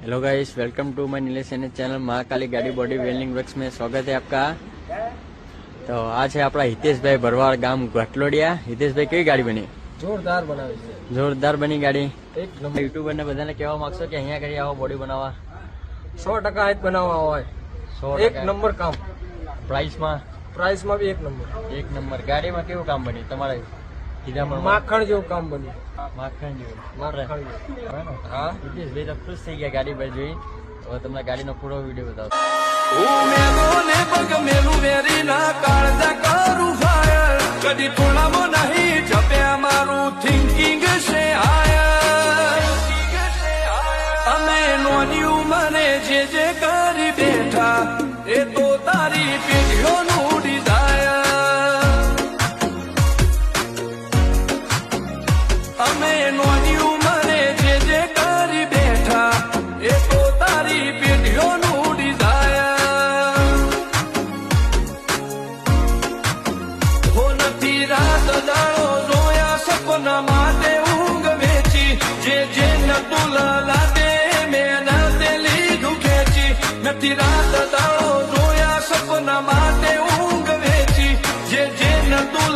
Hello guys, welcome to my Nilesh N channel Mahakali गाड़ी body welding works में स्वागत है आपका। तो आज है अपना हितेश भाई भरवाड़ गाम घटलोडिया। हितेश भाई केवी गाड़ी बनी? જોરદાર બનાવી છે, જોરદાર બની ગાડી। એક નંબર। યુટ્યુબર ને બધાને કહેવા માંગશો કે અહીંયા કરી આવો બોડી બનાવવા? 100% હાથ બનાવવા હોય, 100% એક નંબર કામ। પ્રાઇસ માં બી એક નંબર। એક નંબર। ગાડીમાં કેવું કામ બની તમારે? માખણ જેવું કામ બન્યું, માખણ જેવું। માખણ જેવું। હા, હિતેશ ભાઈ તો ખુશ થઈ ગયા ગાડી પર જોઈ। હવે તમને ગાડીનો પૂરો વિડીયો બતાવો। કદી થોડામાં નહીં જપ્યા મારું થિંકિંગ છે અમે નોની ઉંમરે જે કરી બેઠા એ તો તારી પેઢીઓનું ડિઝાયર અમે નોની ઉંમરે જે કરી બેઠા એ તો તારી પેઢીઓનું ડિઝાયર હો નથી રાત દાડો જોયા સપના માટે ઊંઘ વેચી જે નતું લાદે મેં તે લીધું ખેંચી નથી રાત દાડો જોયા સપના માટે ઊંઘ વેચી જે નતું